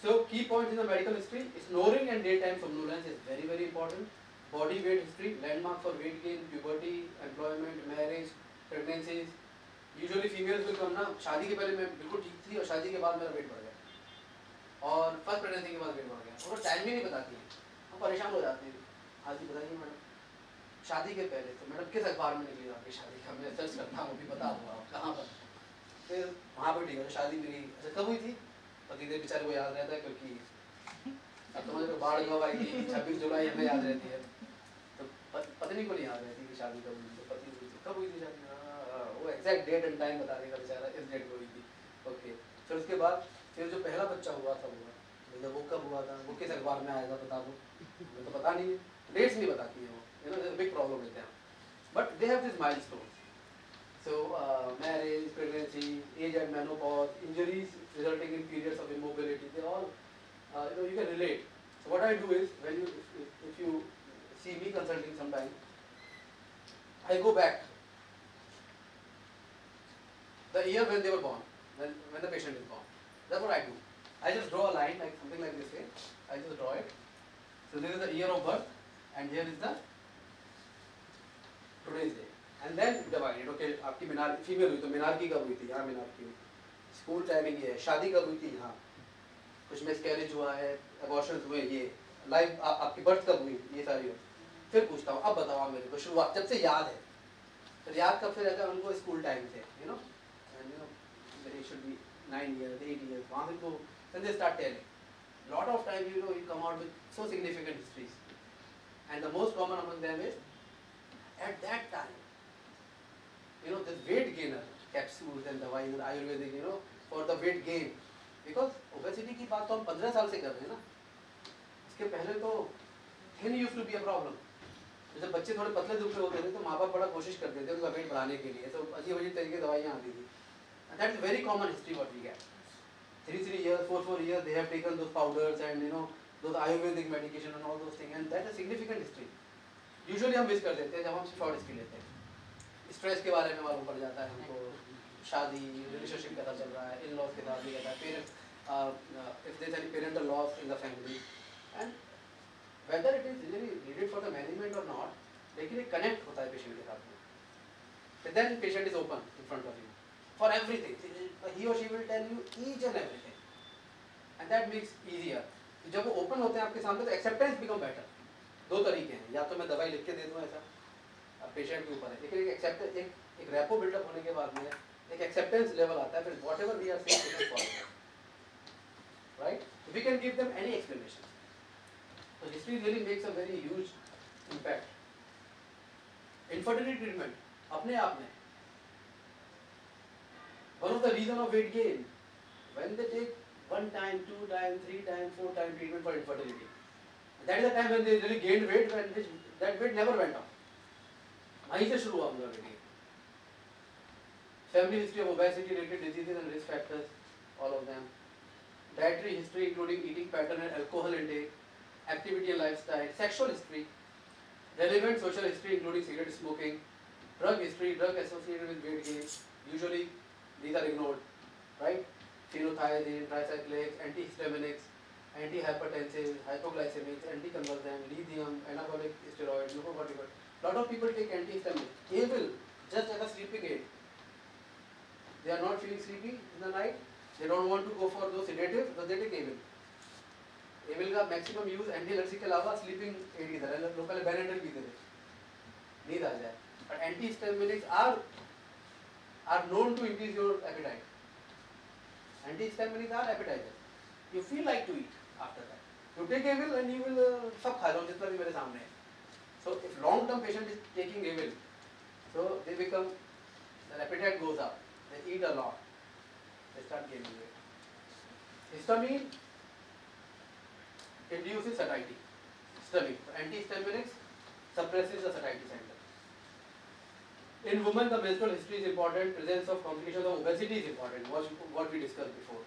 So key points in the medical history: snoring and daytime somnolence is very very important. Body weight history, landmark for weight gain, puberty, employment, marriage, pregnancies. Usually females will come ना, शादी के पहले मैं बिल्कुल ठीक थी और शादी के बाद मेरा वेट बढ़ गया और फर्स्ट प्रेगनेंसी के बाद वेट बढ़ गया और टाइम भी नहीं बताती है, हम परेशान हो जाते हैं। आज भी बताइए मैडम, शादी के पहले तो मैडम किस अखबार में निकली आपकी शादी का, मैं सर्च करता हूँ अभी बता दूँगा आप कहाँ पर। फिर वहाँ पर ठीक है शादी मेरी अच्छा कब हुई थी, पतिदेव बेचारे को याद रहता है क्योंकि अब तो मुझे बाढ़ कब आई थी 26 जुलाई हमें याद रहती है, तो पत्नी को नहीं याद रहती कि शादी कब हुई थी, पति हुई थी कब हुई थी शादी, वो एग्जैक्ट डेट एंड टाइम बता देगा बेचारा इस डेट को हुई थी। ओके, फिर उसके बाद फिर जो पहला बच्चा हुआ था मतलब वो कब हुआ था, वो किस अखबार में आएगा बता दो, मुझे तो पता नहीं है, डेट्स नहीं बताती है वो, you know big problem with them, but they have this milestone. So marriage, pregnancy, age and menopause, injuries resulting in periods of immobility, they all you can relate. So what I do is when you if you see me consulting sometime, I go back the year when they were born, when the patient is born. That's what I do. I just draw a line like something like this way. I just draw it. So this is the year of birth, and here is the today's day. And then divide it. Okay, आपकी मीनार female हुई तो मीनार की कब हुई थी, यहाँ मीनार की हुई, स्कूल टाइमिंग ये है, शादी कब हुई थी यहाँ, कुछ मिसकैरेज हुआ है, अबॉर्शंस हुए, ये लाइफ आपकी बर्थ कब हुई, ये सारी हो। फिर पूछता हूँ अब बताओ आप मेरे को शुरुआत जब से याद है, फिर याद कब से रहता है उनको, स्कूल टाइम से, you know it should be 9 years 8 years, वहाँ से तो then they start telling lot of time, you know, you come out with so significant histories, and the most common among them is at that time, you know, this weight gainer capsules and दवाई and Ayurvedic, you know, for the weight gain, because obesity की बात तो हम 15 साल से कर रहे हैं ना, इसके पहले तो thin used to be a problem। जब बच्चे थोड़े पतले दुबले होते थे तो माँ बाप बड़ा कोशिश करते थे उनका वेट बढ़ाने के लिए, तो अजीब अजीब तरीके की दवाइयाँ आती थी, and that is very common history what we get। 3 years 4 years they have taken those powders and you know those ayurvedic medication and all those things, and that is significant history। Usually हम miss कर देते हैं जब हम short history लेते हैं। Stress के बारे में मालूम पड़ जाता है हमको, शादी रिलेशनशिप कैसा चल रहा है, इन लॉज के साथ भी कैसा है, parents if there is any parental loss in the family, and whether it is really needed for the management और नॉट, लेकिन एक कनेक्ट होता है पेशेंट के साथ में, then patient is open in front of you for everything, he और she will tell you each and everything, and that makes easier. जब वो ओपन होते हैं आपके सामने तो एक्सेप्टेंस बिकम बेटर। दो तरीके हैं, या तो मैं दवाई लिख के दे दूँ ऐसा, अब पेशेंट के ऊपर है, लेकिन एक एक्सेप्टेंस एक रैपो बिल्डअप होने के बाद में एक एक्सेप्टेंस लेवल आता है, फिर whatever we are saying, right, we can give them any explanation. So history really makes a very huge impact. Infertility treatment अपने आप में one of the reason of weight gain, when they take 1 time 2 time 3 time 4 time treatment for infertility, that is the time when they really gained weight, when which that weight never went up, वहीं से शुरू हुआ उनका weight gain। Family history of obesity related diseases and risk factors, all of them। Dietary history including eating pattern and alcohol intake, activity and lifestyle, sexual history, relevant social history including cigarette smoking, drug history, drug associated with weight gain, usually these are ignored, right? Phenothiazine, tricyclics, antihistaminics, antihypertensives, hypoglycemics, anticonvulsants, lithium, anabolic steroids, glucocorticoids. Lot of people take antihistaminics, Avil, just as a sleeping aid. They are not feeling sleepy in the night, they don't want to go for those sedatives, so they take Avil। Avil का maximum use anti-allergic के अलावा sleeping add की तरह, लोग पहले बेनेडल पीते थे नींद आ जाए, but anti histaminics are known to increase your appetite. Anti histaminics are appetiser, you feel like to eat after that, you take Avil and you will सब खा लो जितना भी मेरे सामने है। So if long term patient is taking Avil, so they become their appetite goes up, they eat a lot, they start gaining weight। Histamine induces satiety, histamine, antihistaminics suppresses the satiety center। In women the menstrual history is important, presence of complications of obesity is important, what we discussed before।